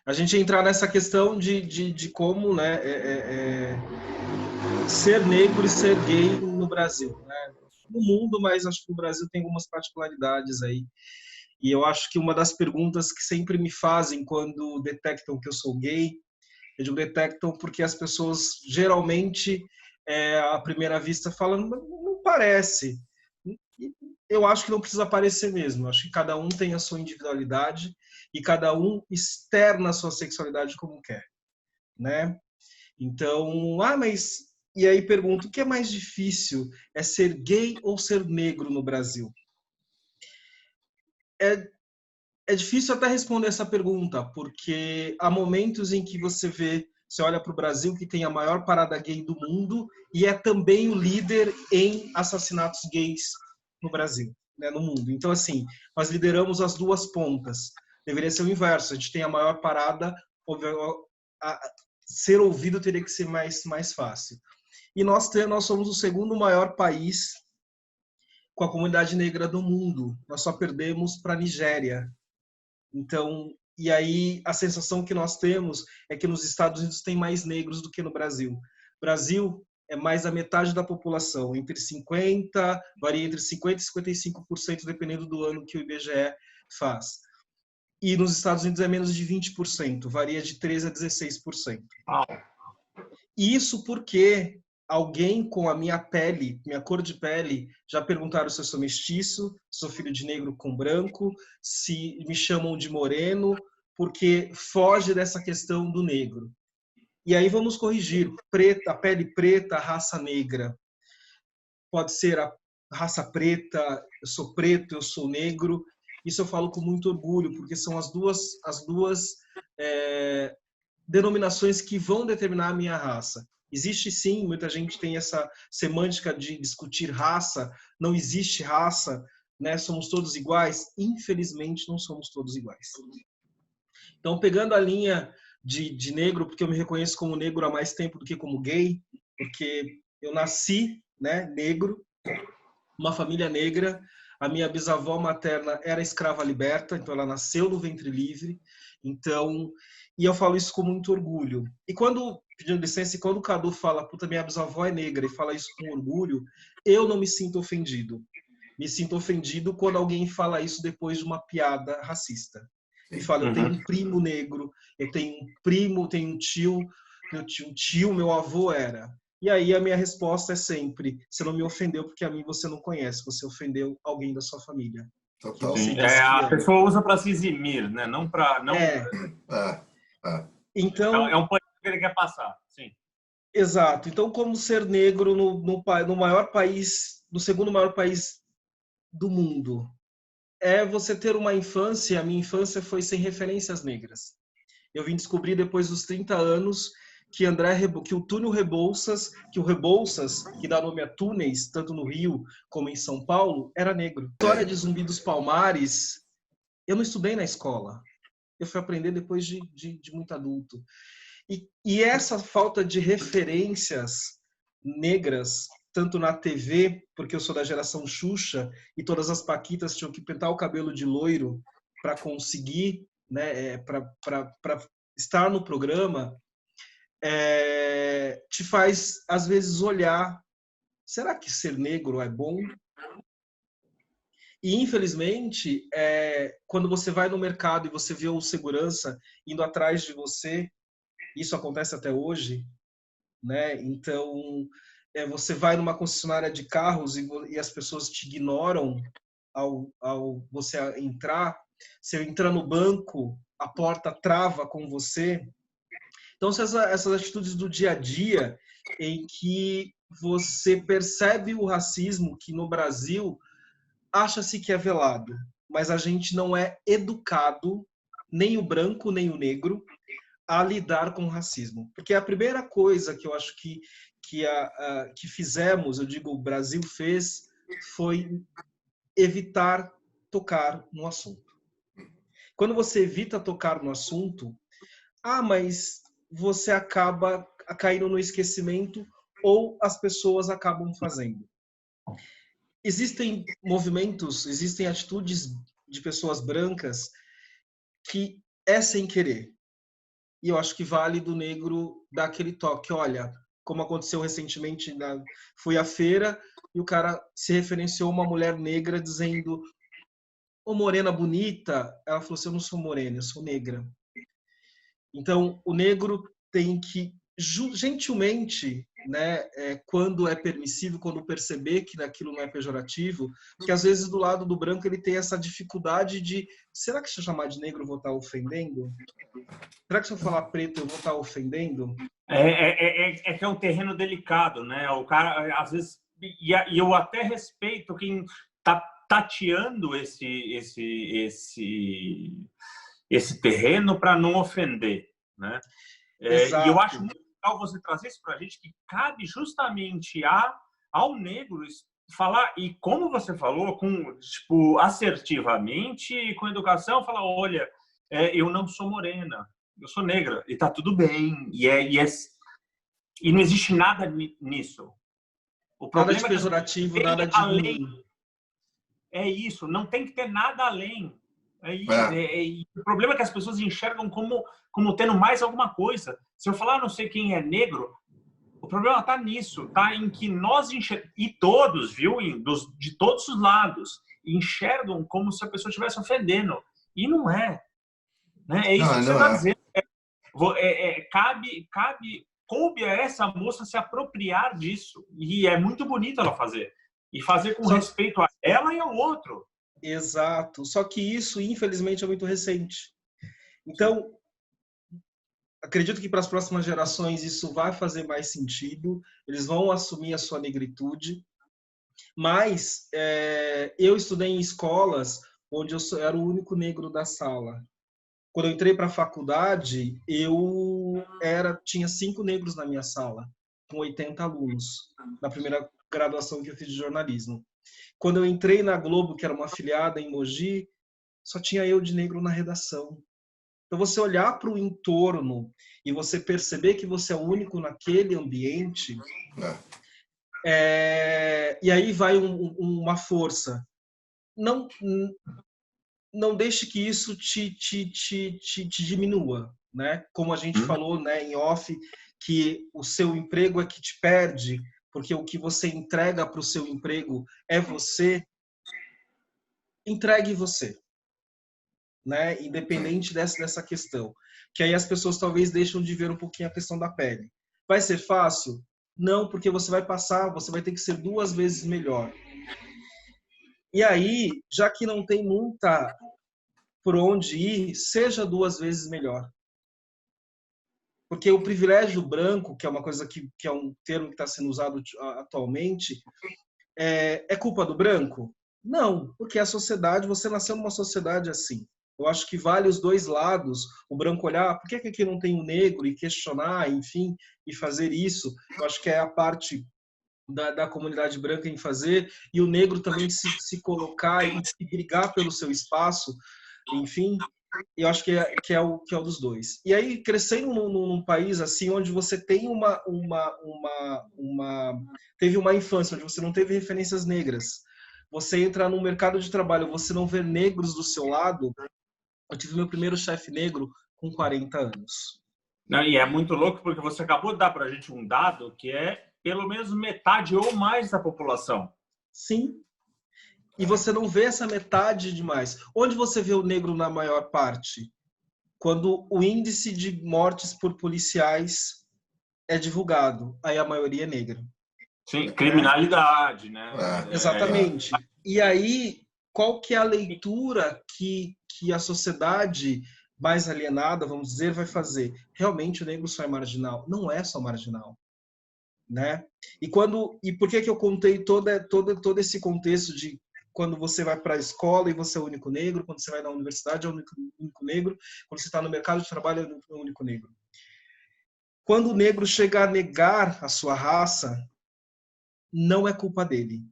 a gente entrar nessa questão de como, né, ser negro e ser gay no Brasil, né? No mundo, mas acho que o Brasil tem algumas particularidades aí. E eu acho que uma das perguntas que sempre me fazem quando detectam que eu sou gay, eu digo detectam porque as pessoas geralmente, à primeira vista, falam, não parece. E eu acho que não precisa parecer mesmo. Eu acho que cada um tem a sua individualidade e cada um externa a sua sexualidade como quer, né? Então, mas... E aí pergunto, o que é mais difícil? É ser gay ou ser negro no Brasil? É, é difícil até responder essa pergunta, porque há momentos em que você olha para o Brasil, que tem a maior parada gay do mundo, e é também o líder em assassinatos gays no Brasil, né, no mundo. Então, assim, nós lideramos as duas pontas. Deveria ser o inverso, a gente tem a maior parada, ser ouvido teria que ser mais fácil. E nós somos o segundo maior país com a comunidade negra do mundo. Nós só perdemos para a Nigéria. Então, e aí a sensação que nós temos é que nos Estados Unidos tem mais negros do que no Brasil. Brasil é mais da metade da população, varia entre 50% e 55%, dependendo do ano que o IBGE faz. E nos Estados Unidos é menos de 20%, varia de 13% a 16%. E isso porque alguém com a minha pele, minha cor de pele, já perguntaram se eu sou mestiço, se sou filho de negro com branco, se me chamam de moreno, porque foge dessa questão do negro. E aí vamos corrigir, preta, a pele preta, a raça negra. Pode ser a raça preta, eu sou preto, eu sou negro. Isso eu falo com muito orgulho, porque são as duas denominações que vão determinar a minha raça. Existe sim, muita gente tem essa semântica de discutir raça, não existe raça, né? Somos todos iguais. Infelizmente, não somos todos iguais. Então, pegando a linha de negro, porque eu me reconheço como negro há mais tempo do que como gay, porque eu nasci, né, negro, uma família negra, a minha bisavó materna era escrava liberta, então ela nasceu no ventre livre. Então, e eu falo isso com muito orgulho. E quando, pedindo licença, e quando o Cadu fala, puta, minha bisavó é negra, e fala isso com orgulho, eu não me sinto ofendido. Me sinto ofendido quando alguém fala isso depois de uma piada racista. E fala, eu tenho um primo negro, eu tenho um primo, tenho um tio, meu avô era. E aí a minha resposta é sempre, você não me ofendeu porque a mim você não conhece, você ofendeu alguém da sua família, que Total. você Sim, disse que a ama. pessoa usa para se eximir, né? Não para. Não, Então, é um pano que ele quer passar. Sim. exato. Então, como ser negro no maior país, no segundo maior país do mundo, é você ter uma infância, a minha infância foi sem referências negras. Eu vim descobrir depois dos 30 anos que o Túnel Rebouças, que o Rebouças, que dá nome a túneis, tanto no Rio como em São Paulo, era negro. A história de Zumbi dos Palmares, eu não estudei na escola. Eu fui aprender depois de muito adulto. E essa falta de referências negras, tanto na TV, porque eu sou da geração Xuxa, e todas as paquitas tinham que pintar o cabelo de loiro para conseguir, né, para estar no programa, te faz, às vezes, olhar, será que ser negro é bom? E, infelizmente, quando você vai no mercado e você vê o segurança indo atrás de você, isso acontece até hoje, né? Então, você vai numa concessionária de carros e as pessoas te ignoram ao você entrar. Você entra no banco, a porta trava com você. Então, essas atitudes do dia a dia em que você percebe o racismo que no Brasil acha-se que é velado, mas a gente não é educado, nem o branco, nem o negro, a lidar com o racismo. Porque a primeira coisa que eu acho que fizemos, eu digo, o Brasil fez, foi evitar tocar no assunto. Quando você evita tocar no assunto, mas você acaba caindo no esquecimento ou as pessoas acabam fazendo. Existem movimentos, existem atitudes de pessoas brancas que é sem querer. E eu acho que vale do negro dar aquele toque. Olha, como aconteceu recentemente, fui à feira e o cara se referenciou a uma mulher negra dizendo: ô morena bonita. Ela falou assim: eu não sou morena, eu sou negra. Então, o negro tem que, gentilmente, né, quando é permissível, quando perceber que aquilo não é pejorativo, porque às vezes do lado do branco ele tem essa dificuldade de: será que se eu chamar de negro eu vou estar ofendendo? Será que se eu falar preto eu vou estar ofendendo? Que é um terreno delicado, né? O cara, às vezes, e eu até respeito quem tá tateando esse terreno para não ofender, né? E eu acho Exato. muito legal você trazer isso para a gente, que cabe justamente ao negro falar, e como você falou, com, tipo, assertivamente, com educação, falar: olha, eu não sou morena, eu sou negra, e tá tudo bem, e não existe nada nisso. O Nada de problema é que as pessoas pejorativo, veem nada de além. ruim. É isso, não tem que ter nada além. É. O problema é que as pessoas enxergam como tendo mais alguma coisa. Se eu falar não sei quem é negro, o problema está nisso, tá em que nós enxergamos, e todos, viu, de todos os lados, enxergam como se a pessoa estivesse ofendendo. E não é. Né? É isso Não, que você não está é. dizendo. Coube a essa moça se apropriar disso. E é muito bonito ela fazer. E fazer com respeito a ela e ao outro. Exato. Só que isso, infelizmente, é muito recente. Então, acredito que para as próximas gerações isso vai fazer mais sentido. Eles vão assumir a sua negritude. Mas eu estudei em escolas onde eu era o único negro da sala. Quando eu entrei para a faculdade, tinha 5 negros na minha sala, com 80 alunos, na primeira graduação que eu fiz de jornalismo. Quando eu entrei na Globo, que era uma afiliada em Mogi, só tinha eu de negro na redação. Então, você olhar para o entorno e você perceber que você é o único naquele ambiente, e aí vai uma força. Não deixe que isso te diminua, né? Como a gente falou, né, em off, que o seu emprego é que te perde, porque o que você entrega para o seu emprego é você. Entregue você, né? Independente dessa questão. Que aí as pessoas talvez deixam de ver um pouquinho a questão da pele. Vai ser fácil? Não, porque você vai passar, você vai ter que ser 2 vezes melhor. E aí, já que não tem muita por onde ir, seja 2 vezes melhor. Porque o privilégio branco, que é uma coisa que é um termo que está sendo usado atualmente, é culpa do branco? Não, porque a sociedade, você nasceu numa sociedade assim. Eu acho que vale os dois lados, o branco olhar, por que aqui não tem o negro, e questionar, enfim, e fazer isso. Eu acho que é a parte da comunidade branca em fazer, e o negro também se colocar e brigar pelo seu espaço, enfim. Eu acho que é o dos dois. E aí, crescendo num país assim, onde você tem teve uma infância, onde você não teve referências negras, você entra no mercado de trabalho, você não vê negros do seu lado. Eu tive meu primeiro chefe negro com 40 anos. Não, e é muito louco porque você acabou de dar para a gente um dado que é pelo menos metade ou mais da população. Sim. E você não vê essa metade demais. Onde você vê o negro na maior parte? Quando o índice de mortes por policiais é divulgado, aí a maioria é negra. Sim, criminalidade, né? Exatamente. E aí, qual que é a leitura que a sociedade mais alienada, vamos dizer, vai fazer? Realmente o negro só é marginal? Não é só marginal, né? E por que eu contei todo esse contexto de quando você vai para a escola e você é o único negro, quando você vai na universidade é o único negro, quando você está no mercado de trabalho é o único negro. Quando o negro chega a negar a sua raça, não é culpa dele.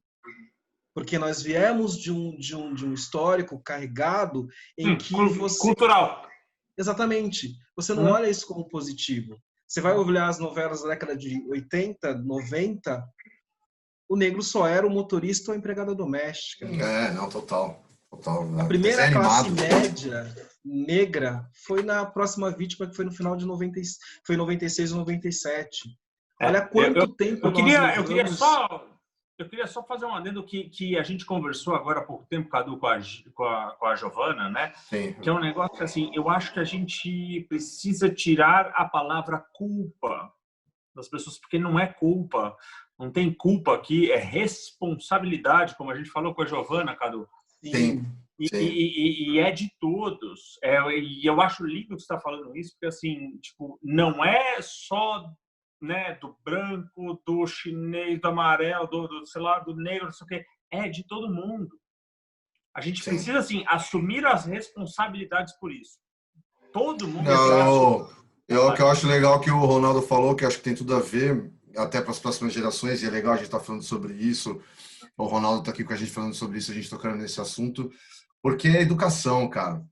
Porque nós viemos de um histórico carregado em que você... Cultural. Exatamente. Você não olha isso como positivo. Você vai olhar as novelas da década de 80, 90, o negro só era o motorista ou a empregada doméstica. Não, total. A primeira classe média negra foi na próxima vítima, que foi no final de 90, foi 96 ou 97. Olha quanto tempo nós levamos. Eu queria só fazer um adendo que a gente conversou agora há pouco tempo, Cadu, com a Giovana, né? Sim. Que é um negócio assim, eu acho que a gente precisa tirar a palavra culpa das pessoas, porque não é culpa, não tem culpa aqui, é responsabilidade, como a gente falou com a Giovana, Cadu. Sim. E é de todos. E eu acho lindo que você está falando isso, porque assim, tipo, não é só, né, do branco, do chinês, do amarelo, do sei lá, do negro, não sei o quê. É de todo mundo. A gente precisa, assim, assumir as responsabilidades por isso. Todo mundo. O que eu acho legal que o Ronaldo falou, que acho que tem tudo a ver, até para as próximas gerações, e é legal a gente estar falando sobre isso. O Ronaldo está aqui com a gente falando sobre isso, a gente tocando nesse assunto, porque é educação, cara.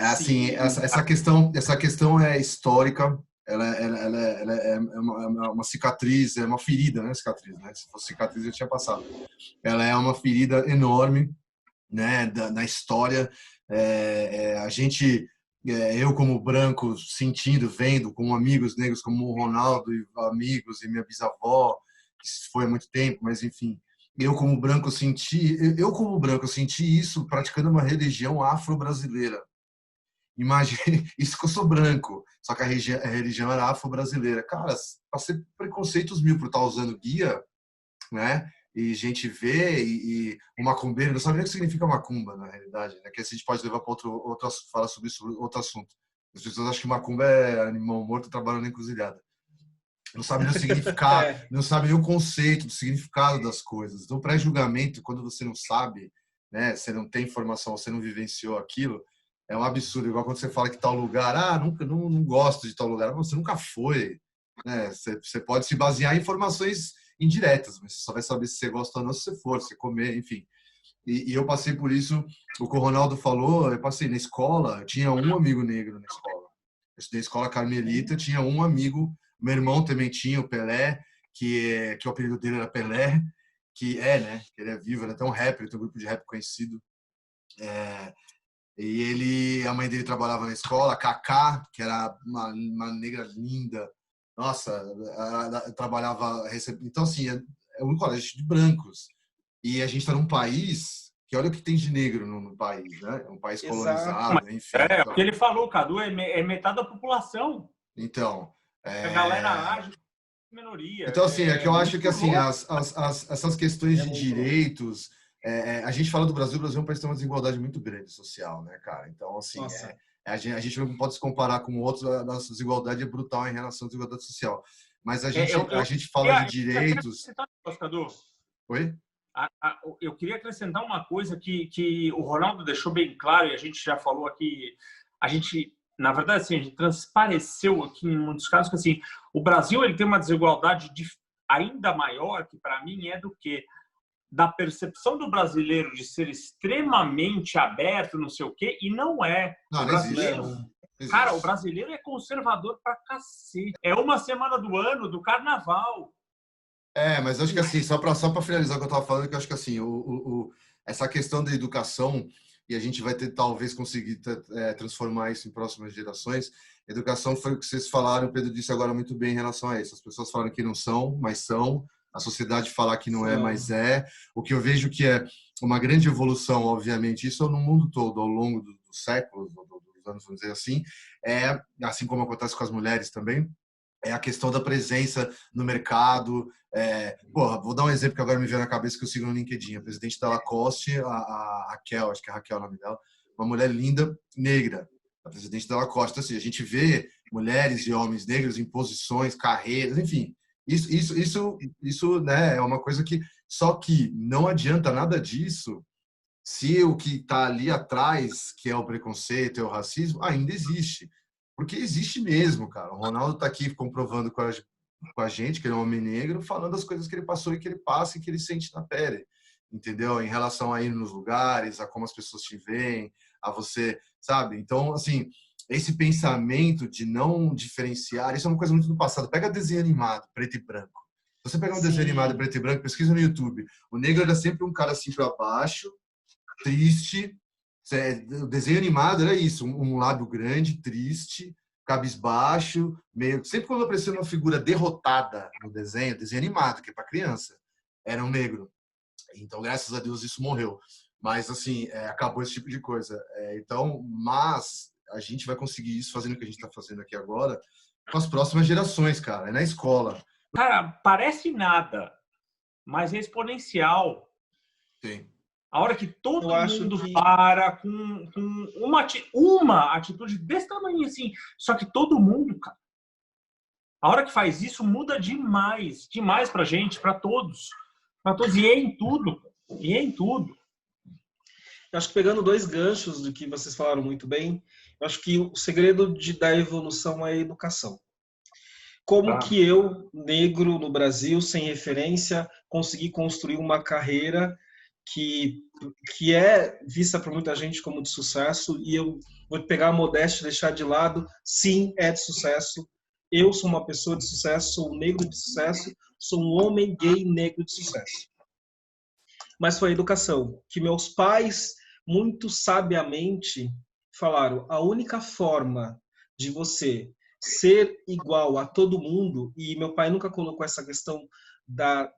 Assim, essa questão é histórica, ela é uma cicatriz, é uma ferida, né? Cicatriz, né? Se fosse cicatriz, eu tinha passado. Ela é uma ferida enorme, né? Na história. A gente, eu como branco, sentindo, vendo, com amigos negros como o Ronaldo e amigos e minha bisavó, que foi há muito tempo, mas enfim. Eu como branco senti isso praticando uma religião afro-brasileira. Imagine, isso que eu sou branco, só que a religião era afro-brasileira. Cara, passei preconceitos mil por estar usando guia, né? E gente vê, e o macumbeiro, não sabe nem o que significa macumba, na realidade, né? Que a gente pode levar para outro falar sobre isso, outro assunto. As pessoas acham que macumba é animal morto trabalhando na encruzilhada. Não sabe nem o significado, não sabe nem o conceito, do significado das coisas. Então, pré-julgamento, quando você não sabe, né, você não tem informação, você não vivenciou aquilo, é um absurdo. Igual quando você fala que tal lugar, não gosto de tal lugar, mas você nunca foi. Né? Você pode se basear em informações indiretas, mas você só vai saber se você gosta ou não se você for, se comer, enfim. E eu passei por isso, o que o Ronaldo falou, eu passei na escola, eu tinha um amigo negro na escola. Eu estudei escola carmelita, tinha um amigo. Meu irmão também tinha o Pelé, que o apelido dele era Pelé, né? Que ele é vivo, ele é até um rapper, ele tem um grupo de rap conhecido. E a mãe dele trabalhava na escola, a Cacá, que era uma negra linda. Nossa, ela trabalhava... Então, assim, é um colégio de brancos. E a gente está num país que olha o que tem de negro no país, né? É um país colonizado, enfim. O que ele falou, Cadu, é metade da população. Então... A galera age como minoria. Então, assim, é que eu acho que assim, essas questões de direitos, a gente fala do Brasil, o Brasil é um país que tem uma desigualdade muito grande social, né, cara? Então, assim, a gente não pode se comparar com outros, a nossa desigualdade é brutal em relação à desigualdade social. Mas a gente fala de direitos... Oi? Eu queria acrescentar uma coisa que o Ronaldo deixou bem claro, e a gente já falou aqui, na verdade, assim, a gente transpareceu aqui em muitos casos que assim, o Brasil ele tem uma desigualdade ainda maior, que para mim é do que da percepção do brasileiro de ser extremamente aberto, não sei o quê, e não é. Não, o brasileiro, existe. Cara, o brasileiro é conservador pra cacete. É uma semana do ano, do carnaval. Mas acho que assim, só para finalizar o que eu estava falando, que eu acho que assim, essa questão da educação, e a gente vai ter talvez conseguir transformar isso em próximas gerações. Educação foi o que vocês falaram, o Pedro disse agora muito bem em relação a isso. As pessoas falam que não são, mas são. A sociedade fala que não é, mas é. O que eu vejo que é uma grande evolução, obviamente, isso no mundo todo, ao longo dos séculos, dos anos, vamos dizer assim, assim como acontece com as mulheres também, é a questão da presença no mercado. Vou dar um exemplo que agora me veio na cabeça, que eu sigo no LinkedIn. A presidente da Lacoste, a Raquel, acho que é a Raquel o nome dela, uma mulher linda, negra, a presidente da Lacoste. Assim, a gente vê mulheres e homens negros em posições, carreiras, enfim. Isso, né, é uma coisa que... Só que não adianta nada disso se o que está ali atrás, que é o preconceito, é o racismo, ainda existe. Porque existe mesmo, cara. O Ronaldo está aqui comprovando com a gente, que ele é um homem negro, falando as coisas que ele passou e que ele passa e que ele sente na pele. Entendeu? Em relação a ir nos lugares, a como as pessoas te veem, a você, sabe? Então, assim, esse pensamento de não diferenciar, isso é uma coisa muito do passado. Pega desenho animado, preto e branco. Se você pegar um desenho animado preto e branco, pesquisa no YouTube. O negro era sempre um cara assim para baixo, triste, O desenho animado era isso, um lábio grande, triste, cabisbaixo, meio... Sempre quando aparecia uma figura derrotada no desenho animado, que é para criança, era um negro. Então, graças a Deus, isso morreu. Mas, assim, acabou esse tipo de coisa. Mas a gente vai conseguir isso fazendo o que a gente está fazendo aqui agora com as próximas gerações, cara. É na escola. Cara, parece nada, mas é exponencial. Sim. A hora que todo mundo para com uma atitude desse tamanho assim, só que todo mundo, cara, a hora que faz isso muda demais pra gente, pra todos, e é em tudo, Eu acho que pegando 2 ganchos do que vocês falaram muito bem, eu acho que o segredo da evolução é a educação. Como que eu, negro no Brasil, sem referência, consegui construir uma carreira que é vista por muita gente como de sucesso, e eu vou pegar a modéstia e deixar de lado, sim, é de sucesso. Eu sou uma pessoa de sucesso, sou um negro de sucesso, sou um homem gay negro de sucesso. Mas foi a educação, que meus pais, muito sabiamente, falaram, a única forma de você ser igual a todo mundo, e meu pai nunca colocou essa questão da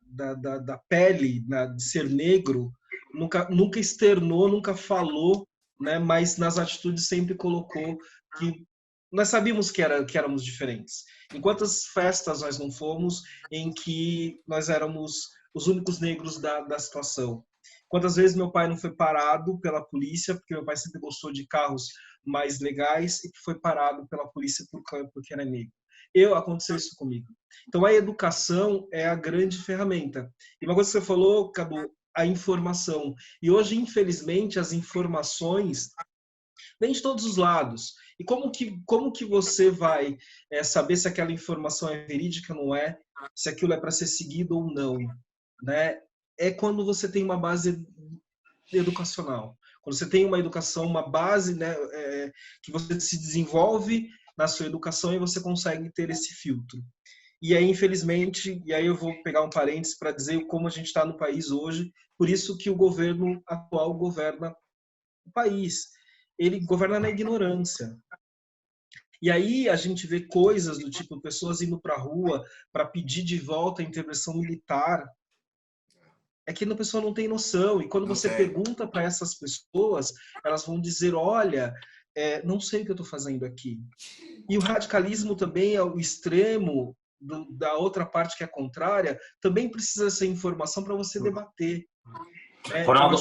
pele, de ser negro, nunca externou, nunca falou, né? Mas nas atitudes sempre colocou que nós sabíamos que éramos diferentes. Em quantas festas nós não fomos em que nós éramos os únicos negros da situação? Quantas vezes meu pai não foi parado pela polícia, porque meu pai sempre gostou de carros mais legais, e que foi parado pela polícia porque era negro. Aconteceu isso comigo. Então, a educação é a grande ferramenta. E uma coisa que você falou, Cadu, a informação. E hoje, infelizmente, as informações vêm de todos os lados. E como que você vai saber se aquela informação é verídica ou não é, se aquilo é para ser seguido ou não, né? É quando você tem uma base educacional. Quando você tem uma educação, uma base, né, que você se desenvolve na sua educação e você consegue ter esse filtro. E aí, infelizmente, e aí eu vou pegar um parênteses para dizer como a gente está no país hoje, por isso que o governo atual governa o país. Ele governa na ignorância. E aí a gente vê coisas do tipo, pessoas indo para a rua para pedir de volta a intervenção militar. É que a pessoa não tem noção. E quando você pergunta para essas pessoas, elas vão dizer, olha, não sei o que eu estou fazendo aqui. E o radicalismo também é o extremo da outra parte que é contrária, também precisa dessa informação para você debater. Ronaldo,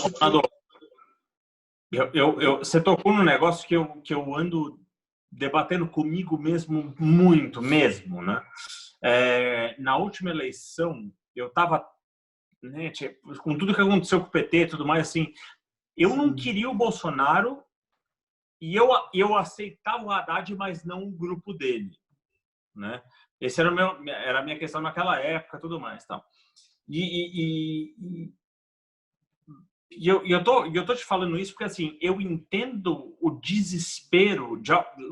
você tocou num negócio que eu ando debatendo comigo mesmo, muito mesmo, né? Na última eleição, eu estava, né, com tudo que aconteceu com o PT e tudo mais, assim, eu não queria o Bolsonaro e eu aceitava o Haddad, mas não o grupo dele, né? Esse era a minha questão naquela época, tudo mais, tá? E eu tô te falando isso porque, assim, eu entendo o desespero,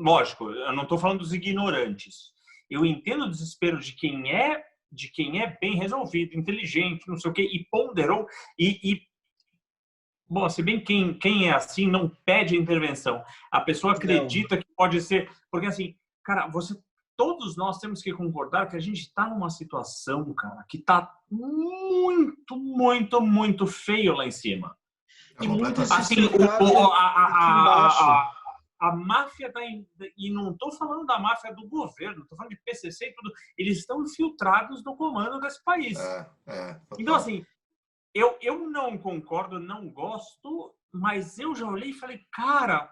lógico, eu não tô falando dos ignorantes, eu entendo o desespero de quem é bem resolvido, inteligente, não sei o quê, e ponderou, bom, se bem quem é assim não pede intervenção. A pessoa acredita que pode ser... Porque, assim, cara, todos nós temos que concordar que a gente está numa situação, cara, que está muito, muito, muito feio lá em cima. E muito assim, a máfia e não estou falando da máfia do governo, estou falando de PCC e tudo. Eles estão infiltrados no comando desse país. Então, assim, eu não concordo, não gosto, mas eu já olhei e falei, cara,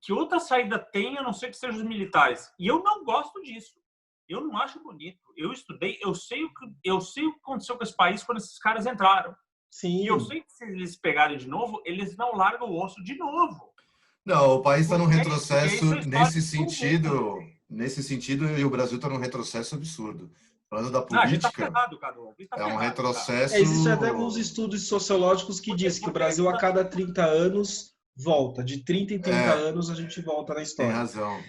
que outra saída tem, a não ser que sejam os militares. E eu não gosto disso. Eu não acho bonito. Eu estudei, eu sei o que aconteceu com esse país quando esses caras entraram. Sim. E eu sei que se eles pegarem de novo, eles não largam o osso de novo. Não, o país está num retrocesso nesse sentido, e o Brasil está num retrocesso absurdo. Falando da política, é um retrocesso... Existem até alguns estudos sociológicos que dizem que o Brasil, a cada 30 anos, volta. De 30 em 30 anos, a gente volta na história. Tem razão.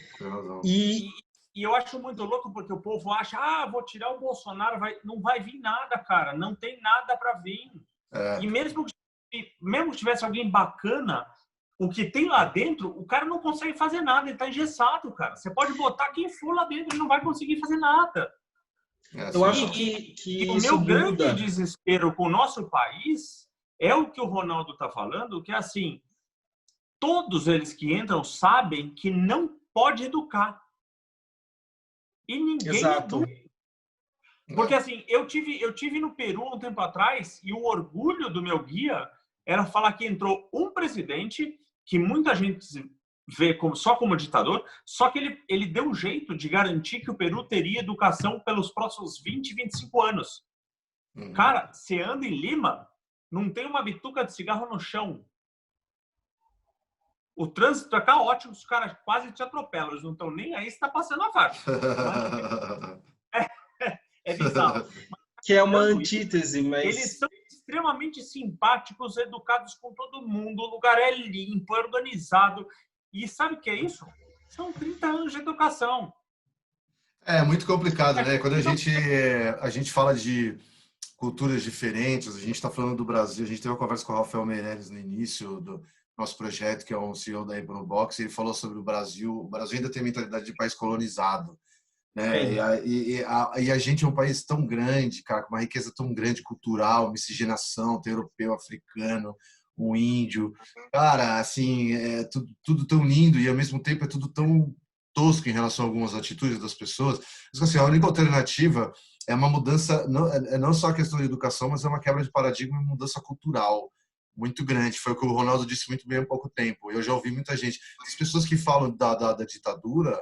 E eu acho muito louco, porque o povo acha, vou tirar o Bolsonaro, não vai vir nada, cara. Não tem nada para vir. E mesmo que tivesse alguém bacana, o que tem lá dentro, o cara não consegue fazer nada, ele tá engessado, cara. Você pode botar quem for lá dentro, ele não vai conseguir fazer nada. Eu acho que o isso meu grande muda. desespero com o nosso país é o que o Ronaldo tá falando, que é assim, todos eles que entram sabem que não pode educar. E ninguém Exato. educa. Porque assim, eu tive no Peru um tempo atrás e o orgulho do meu guia era falar que entrou um presidente que muita gente vê só como ditador, só que ele deu um jeito de garantir que o Peru teria educação pelos próximos 20, 25 anos. Cara, você anda em Lima, não tem uma bituca de cigarro no chão. O trânsito é caótico, os caras quase te atropelam, eles não estão nem aí se está passando a faixa. É bizarro. Que é uma antítese, mas... Eles são extremamente simpáticos, educados com todo mundo, o lugar é limpo, é organizado. E sabe o que é isso? São 30 anos de educação. É muito complicado, né? Quando a gente fala de culturas diferentes, a gente está falando do Brasil, a gente teve uma conversa com o Rafael Meirelles no início do nosso projeto, que é um CEO da Box, e ele falou sobre o Brasil ainda tem mentalidade de país colonizado, né? E a gente é um país tão grande, cara, com uma riqueza tão grande cultural, miscigenação, tem europeu, africano, um índio, cara, assim, é tudo tão lindo e ao mesmo tempo é tudo tão tosco em relação a algumas atitudes das pessoas. Mas, assim, a única alternativa é uma mudança, não só a questão de educação, mas é uma quebra de paradigma e uma mudança cultural muito grande. Foi o que o Ronaldo disse muito bem há pouco tempo. Eu já ouvi muita gente, as pessoas que falam da ditadura,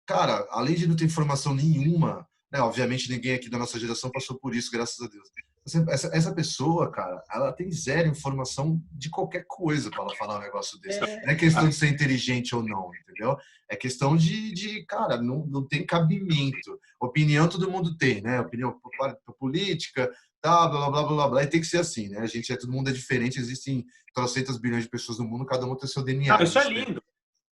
cara, além de não ter informação nenhuma, né, obviamente ninguém aqui da nossa geração passou por isso, graças a Deus. Essa pessoa, cara, ela tem zero informação de qualquer coisa para ela falar um negócio desse. Não é questão de ser inteligente ou não, entendeu? É questão cara, não tem cabimento. Opinião todo mundo tem, né? Opinião política, tá, blá, blá, blá, blá, blá. E tem que ser assim, né? Todo mundo é diferente, existem 300 bilhões de pessoas no mundo, cada um tem seu DNA. Isso é lindo.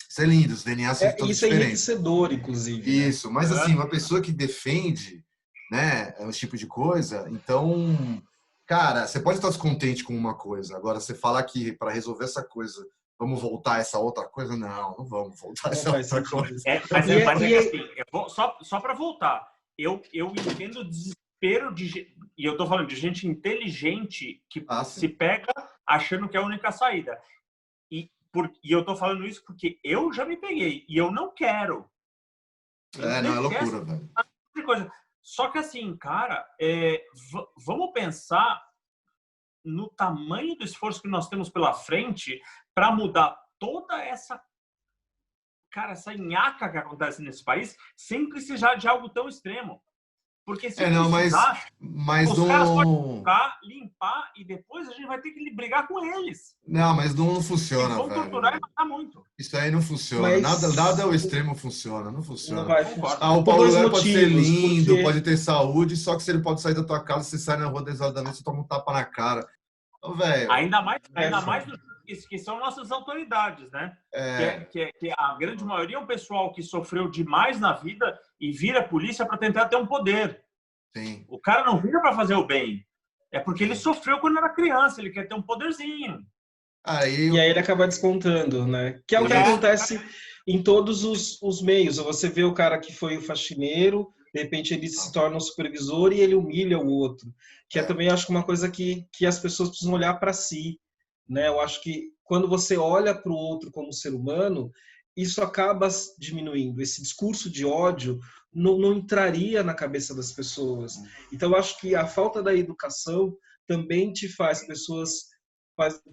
Isso é lindo, os DNAs são todos isso é diferentes. enriquecedor, inclusive. Isso, mas assim, uma pessoa que defende, né, esse tipo de coisa, então, cara, você pode estar descontente com uma coisa, agora você falar que para resolver essa coisa, vamos voltar a essa outra coisa, não vamos voltar a essa outra coisa. Mas é que assim, só para voltar, eu entendo o desespero e eu tô falando de gente inteligente que se pega achando que é a única saída. E eu tô falando isso porque eu já me peguei e eu não quero. Não é loucura, velho. Coisa. Só que assim, cara, vamos pensar no tamanho do esforço que nós temos pela frente para mudar toda essa nhaca que acontece nesse país sem precisar de algo tão extremo. Porque se precisar, os caras podem ficar, limpar e depois a gente vai ter que brigar com eles. Não, mas não funciona, vão torturar e matar muito. Isso aí não funciona. Nada ao extremo funciona. Não funciona. Não vai funcionar. O Paulo Léo pode ser lindo, pode ter saúde, só que se ele pode sair da tua casa, você sai na rua 10 horas da noite, você toma um tapa na cara. Então, velho. Ainda mais que são nossas autoridades, né? Que a grande maioria é um pessoal que sofreu demais na vida e vira a polícia para tentar ter um poder. Sim. O cara não vira para fazer o bem. É porque ele sofreu quando era criança, ele quer ter um poderzinho. E aí ele acaba descontando, né? Que é o que acontece em todos os meios. Você vê o cara que foi o faxineiro, de repente ele se torna um supervisor e ele humilha o outro. Que é também, acho que uma coisa que as pessoas precisam olhar para si, né? Eu acho que quando você olha para o outro como ser humano, isso acaba diminuindo. Esse discurso de ódio não entraria na cabeça das pessoas. Então, eu acho que a falta da educação também te faz pessoas,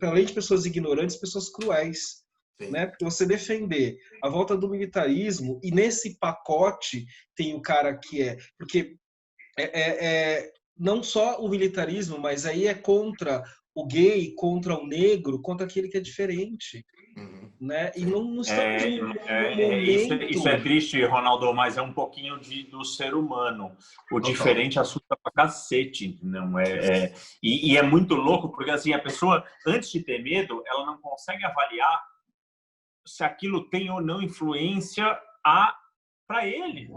além de pessoas ignorantes, pessoas cruéis. Né? Porque você defender a volta do militarismo, e nesse pacote tem o cara que é... Porque não só o militarismo, mas aí é contra o gay, contra o negro, contra aquele que é diferente. Né? E não estamos num momento... Isso é triste, Ronaldo, mas é um pouquinho do ser humano. O diferente assusta pra cacete. Não e é muito louco, porque assim, a pessoa, antes de ter medo, ela não consegue avaliar se aquilo tem ou não influência para ele.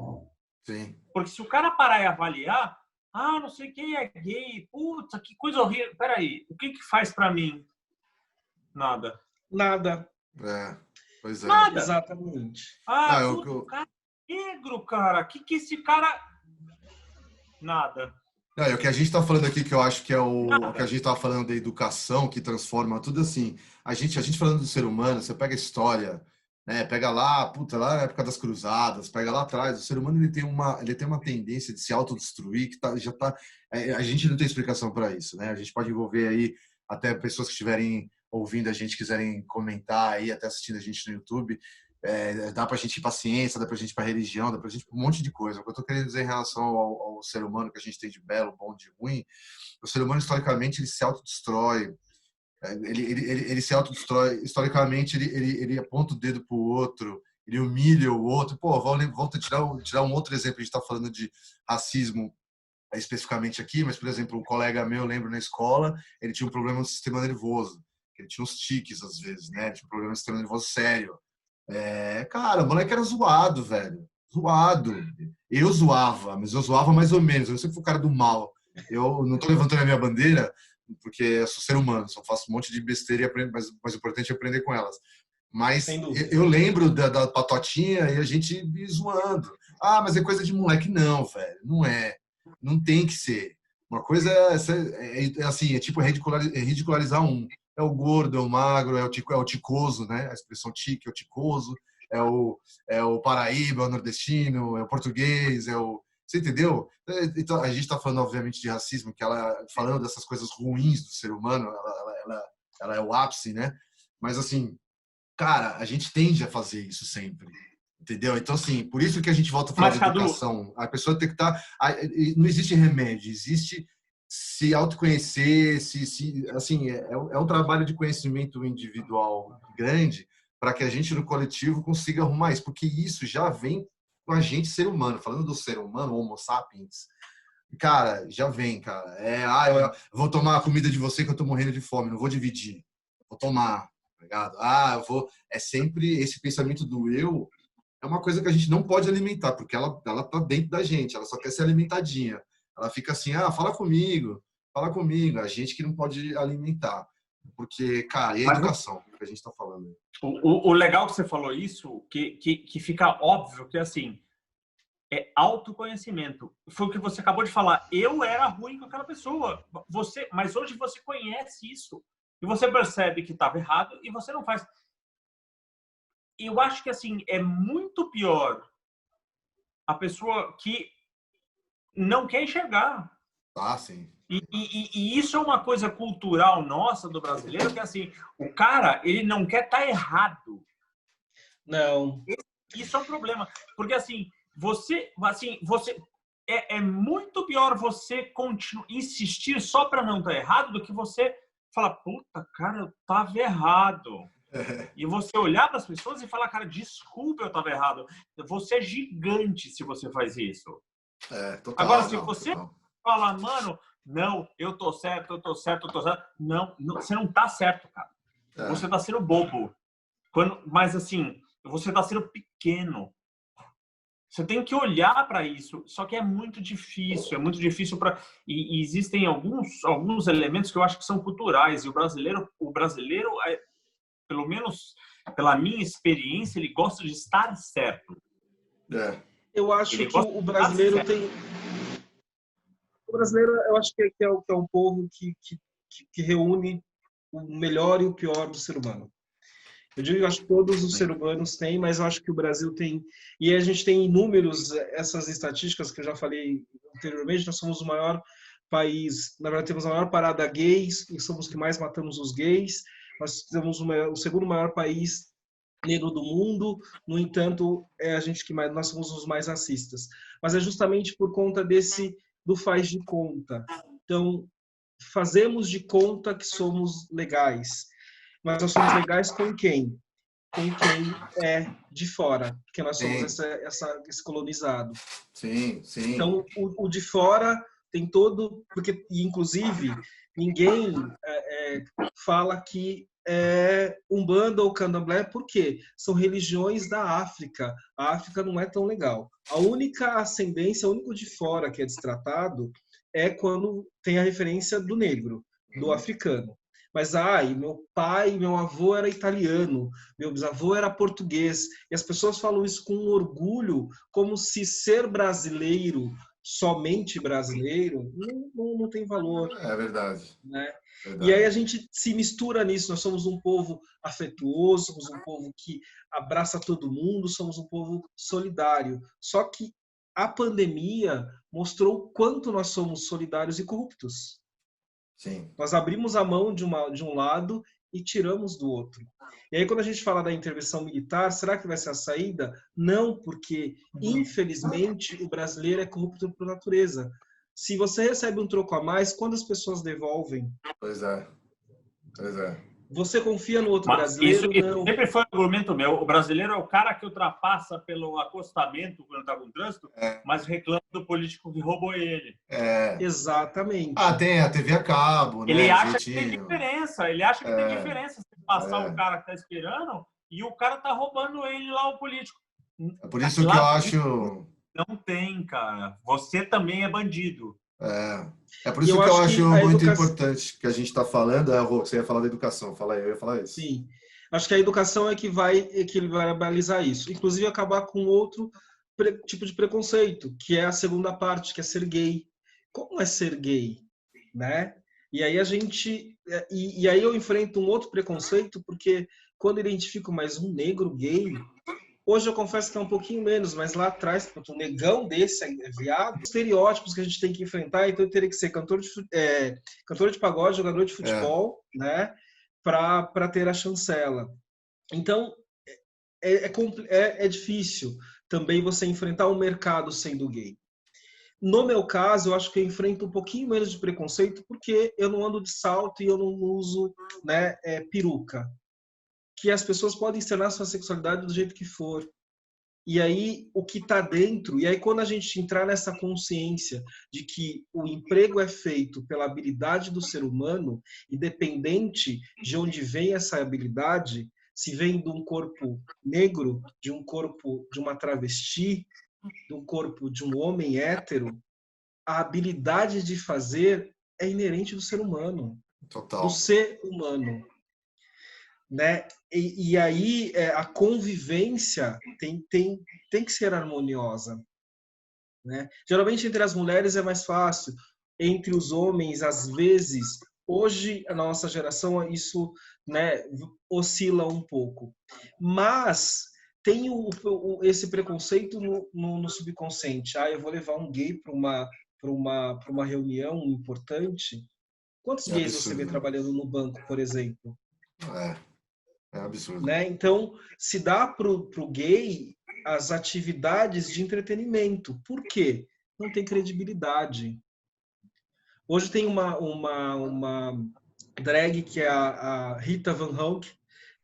Sim. Porque se o cara parar e avaliar, não sei quem é gay, puta, que coisa horrível. Peraí, o que faz para mim? Nada. Pois é. Nada. Exatamente. Cara negro, cara. Que esse cara... Nada. O que a gente está falando aqui, que eu acho que é o que a Nada. gente estava falando da educação, que transforma tudo assim. A gente falando do ser humano, você pega a história, né? Pega lá, lá na época das cruzadas, pega lá atrás. O ser humano ele tem uma tendência de se autodestruir que já tá. A gente não tem explicação para isso, né? A gente pode envolver aí até pessoas que estiverem ouvindo a gente, quiserem comentar aí, até assistindo a gente no YouTube. Dá para a gente ir para a ciência, dá para a gente ir para a religião, dá para a gente ir para um monte de coisa. O que eu estou querendo dizer em relação ao ser humano que a gente tem de belo, bom, de ruim, o ser humano historicamente ele se autodestrói, ele se autodestrói, historicamente ele aponta o dedo para o outro, ele humilha o outro. Pô, vou tirar um outro exemplo, a gente está falando de racismo especificamente aqui, mas, por exemplo, um colega meu, eu lembro na escola, ele tinha um problema no sistema nervoso, ele tinha uns tiques às vezes, né? Ele tinha um problema no sistema nervoso sério. Cara, o moleque era zoado, velho. Zoado. Eu zoava, mas eu zoava mais ou menos. Eu sempre fui o cara do mal. Eu não tô levantando a minha bandeira, porque eu sou ser humano, só faço um monte de besteira e aprendo, mas o mais importante é aprender com elas. Mas eu lembro da patotinha e a gente zoando. Mas é coisa de moleque. Não, velho. Não é. Não tem que ser. Uma coisa assim, é tipo ridicularizar um. É o gordo, é o magro, é o ticoso, né? A expressão tique, é o ticoso, é o paraíba, é o nordestino, é o português, você entendeu? Então, a gente está falando, obviamente, de racismo, que falando dessas coisas ruins do ser humano, ela é o ápice, né? Mas, assim, cara, a gente tende a fazer isso sempre. Entendeu? Então, assim, por isso que a gente volta a falar de educação. A pessoa tem que estar... Não existe remédio, existe se autoconhecer, assim, é um trabalho de conhecimento individual grande para que a gente, no coletivo, consiga arrumar isso, porque isso já vem com a gente, ser humano. Falando do ser humano, Homo sapiens, cara, já vem, cara. Eu vou tomar a comida de você que eu tô morrendo de fome, não vou dividir. Vou tomar, tá ligado? Eu vou... É sempre esse pensamento do eu, é uma coisa que a gente não pode alimentar, porque ela tá dentro da gente, ela só quer ser alimentadinha. Ela fica assim, fala comigo, a gente que não pode alimentar. Porque, cara, e a educação que a gente está falando? O legal que você falou isso, que fica óbvio que, assim, é autoconhecimento. Foi o que você acabou de falar. Eu era ruim com aquela pessoa. Mas hoje você conhece isso. E você percebe que estava errado e você não faz. Eu acho que, assim, é muito pior a pessoa que não quer enxergar. Sim. E isso é uma coisa cultural nossa, do brasileiro, que, assim, o cara, ele não quer estar errado. Não. Isso é um problema. Porque, assim, é muito pior você insistir só para não estar errado do que você falar, puta, cara, eu estava errado. E você olhar para as pessoas e falar, cara, desculpa, eu estava errado. Você é gigante se você faz isso. Total. Agora, se você falar, mano, não, eu tô certo. Não, você não tá certo, cara. Você tá sendo bobo. Mas, assim, você tá sendo pequeno. Você tem que olhar para isso. Só que é muito difícil. E existem alguns elementos que eu acho que são culturais. E o brasileiro pelo menos pela minha experiência, ele gosta de estar certo. Eu acho que o brasileiro tem... O brasileiro, eu acho que é um povo que reúne o melhor e o pior do ser humano. Eu acho que todos os seres humanos têm, mas eu acho que o Brasil tem... E a gente tem inúmeros, essas estatísticas que eu já falei anteriormente, nós somos o maior país, na verdade temos a maior parada gays, e somos os que mais matamos os gays. Nós temos o segundo maior país negro do mundo, no entanto, nós somos os mais racistas. Mas é justamente por conta do faz de conta. Então, fazemos de conta que somos legais. Mas nós somos legais com quem? Com quem é de fora, porque nós somos esse colonizado. Sim. Então, o de fora tem todo... Porque, inclusive, ninguém fala que Umbanda ou Candomblé, por quê? São religiões da África. A África não é tão legal. A única ascendência, o único de fora que é destratado é quando tem a referência do negro, do africano. Mas, ai, meu pai, meu avô era italiano, meu bisavô era português. E as pessoas falam isso com orgulho, como se ser brasileiro, somente brasileiro, não tem valor, É verdade, né? E aí a verdade. gente se mistura nisso. Nós somos um povo afetuoso, somos um povo que abraça todo mundo, somos um povo solidário. Só que a pandemia mostrou o quanto nós somos solidários e corruptos. Sim. Nós abrimos a mão de um lado e tiramos do outro. E aí, quando a gente fala da intervenção militar, será que vai ser a saída? Não, porque, infelizmente, o brasileiro é corrupto por natureza. Se você recebe um troco a mais, quantas pessoas devolvem? Pois é, pois é. Você confia no outro Mas isso brasileiro? Não. sempre foi um argumento meu. O brasileiro é o cara que ultrapassa pelo acostamento quando está com trânsito, É, mas reclama do político que roubou ele. é. Ah, Exatamente. tem a TV a cabo, Ele né? acha que tem Jeitinho. diferença. Ele acha que tem É, diferença se passar o é. cara que está esperando e o cara tá roubando ele lá, o político. É por isso que eu Lá acho. não tem, cara. Você também é bandido. É por E isso eu que eu acho acho que a muito educação. importante que a gente está falando. Rô, você ia falar da educação, fala aí, eu ia falar isso. Sim. Acho que a educação é que vai equilibrar isso. Inclusive, acabar com outro tipo de preconceito, que é a segunda parte, que é ser gay. Como é ser gay? Né? E aí a gente. E aí eu enfrento um outro preconceito, porque quando eu identifico mais um negro gay, hoje eu confesso que é um pouquinho menos, mas lá atrás, um negão desse é viado, estereótipos que a gente tem que enfrentar, então eu teria que ser cantor de pagode, jogador de É, futebol, né? Para ter a chancela. Então, é difícil também você enfrentar o mercado sendo gay. No meu caso, eu acho que eu enfrento um pouquinho menos de preconceito porque eu não ando de salto e eu não uso, né, peruca. Que as pessoas podem externar sua sexualidade do jeito que for. E aí, o que está dentro, e aí quando a gente entrar nessa consciência de que o emprego é feito pela habilidade do ser humano, independente de onde vem essa habilidade, se vem de um corpo negro, de um corpo de uma travesti, de um corpo de um homem hétero, a habilidade de fazer é inerente do ser humano, do total. ser humano, né? E aí a convivência tem que ser harmoniosa, né? Geralmente entre as mulheres é mais fácil, entre os homens às vezes. Hoje a nossa geração isso, né, oscila um pouco, mas tem esse preconceito no subconsciente. Ah, eu vou levar um gay para uma reunião importante. Quantos É gays você vê absurdo. trabalhando no banco, por exemplo? É absurdo. Né? Então, se dá para o gay as atividades de entretenimento. Por quê? Não tem credibilidade. Hoje tem uma drag que é a Rita Van Hulk,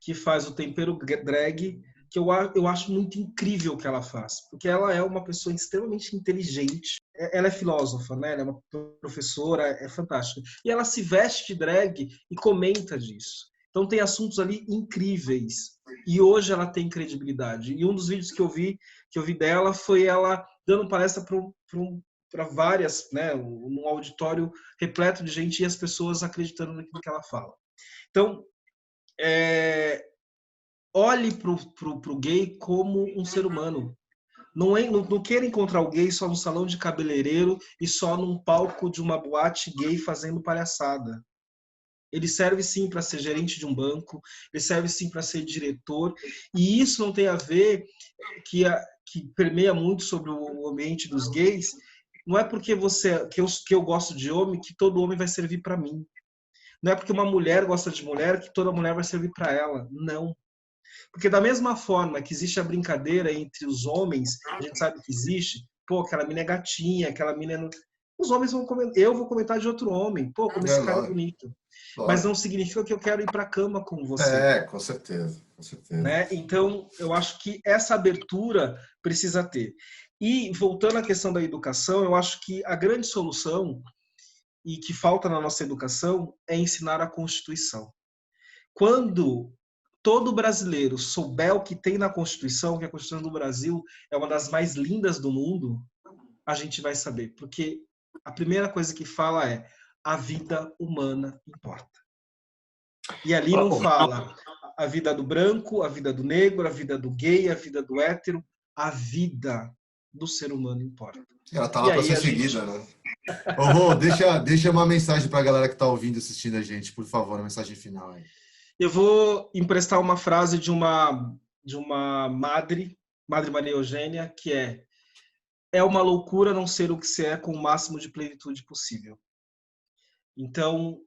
que faz o tempero drag, que eu acho muito incrível o que ela faz, porque ela é uma pessoa extremamente inteligente. Ela é filósofa, né? Ela é uma professora, é fantástica. E ela se veste de drag e comenta disso. Então tem assuntos ali incríveis. E hoje ela tem credibilidade. E um dos vídeos que eu vi dela foi ela dando palestra para várias, né, num auditório repleto de gente e as pessoas acreditando naquilo que ela fala. Então, olhe para o gay como um ser humano. Não queira encontrar o gay só no salão de cabeleireiro e só num palco de uma boate gay fazendo palhaçada. Ele serve sim para ser gerente de um banco, ele serve sim para ser diretor, e isso não tem a ver que permeia muito sobre o ambiente dos gays. Não é porque que eu gosto de homem que todo homem vai servir para mim. Não é porque uma mulher gosta de mulher que toda mulher vai servir para ela. Não. Porque da mesma forma que existe a brincadeira entre os homens, a gente sabe que existe, pô, aquela mina é gatinha, aquela mina é... Os homens vão comentar, eu vou comentar de outro homem, pô, como esse cara é Lógico, bonito. Mas não lógico. significa que eu quero ir para a cama com você, Com certeza, com certeza. né? Então, eu acho que essa abertura precisa ter. E voltando à questão da educação, eu acho que a grande solução e que falta na nossa educação é ensinar a Constituição. Quando todo brasileiro souber o que tem na Constituição, que a Constituição do Brasil é uma das mais lindas do mundo, a gente vai saber. Porque a primeira coisa que fala é: a vida humana importa. E ali não fala a vida do branco, a vida do negro, a vida do gay, a vida do hétero, a vida do ser humano importa. Ela tá lá para ser seguida, né? Ô, Rô, deixa uma mensagem para a galera que está ouvindo e assistindo a gente, por favor, uma mensagem final aí. Eu vou emprestar uma frase de uma Madre Maria Eugênia, que é uma loucura não ser o que se é com o máximo de plenitude possível. Então,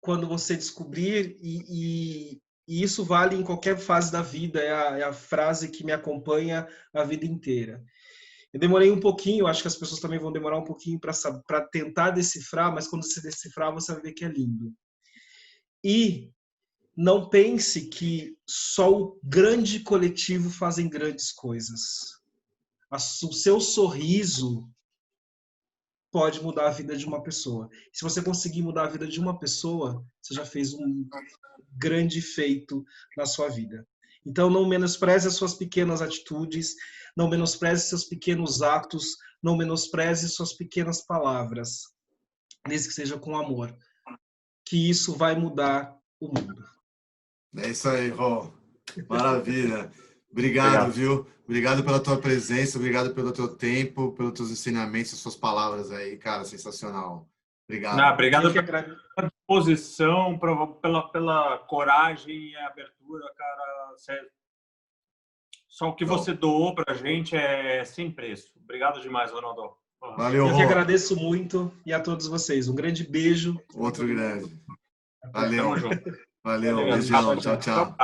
quando você descobrir, e isso vale em qualquer fase da vida, é a frase que me acompanha a vida inteira. Eu demorei um pouquinho, acho que as pessoas também vão demorar um pouquinho para tentar decifrar, mas quando você decifrar, você vai ver que é lindo. E não pense que só o grande coletivo fazem grandes coisas. O seu sorriso pode mudar a vida de uma pessoa. Se você conseguir mudar a vida de uma pessoa, você já fez um grande feito na sua vida. Então, não menospreze as suas pequenas atitudes, não menospreze seus pequenos atos, não menospreze suas pequenas palavras, desde que seja com amor, que isso vai mudar o mundo. É isso aí, Rô. Maravilha. Obrigado, viu? Obrigado pela tua presença, obrigado pelo teu tempo, pelos teus ensinamentos, as suas palavras aí, cara, sensacional. Obrigado. Obrigado pela disposição, pela coragem e abertura, cara. Só o que você doou pra gente é sem preço. Obrigado demais, Ronaldo. Valeu, Eu que agradeço muito e a todos vocês. Um grande beijo. Outro grande. Valeu. Valeu, beijão. Tchau, tchau.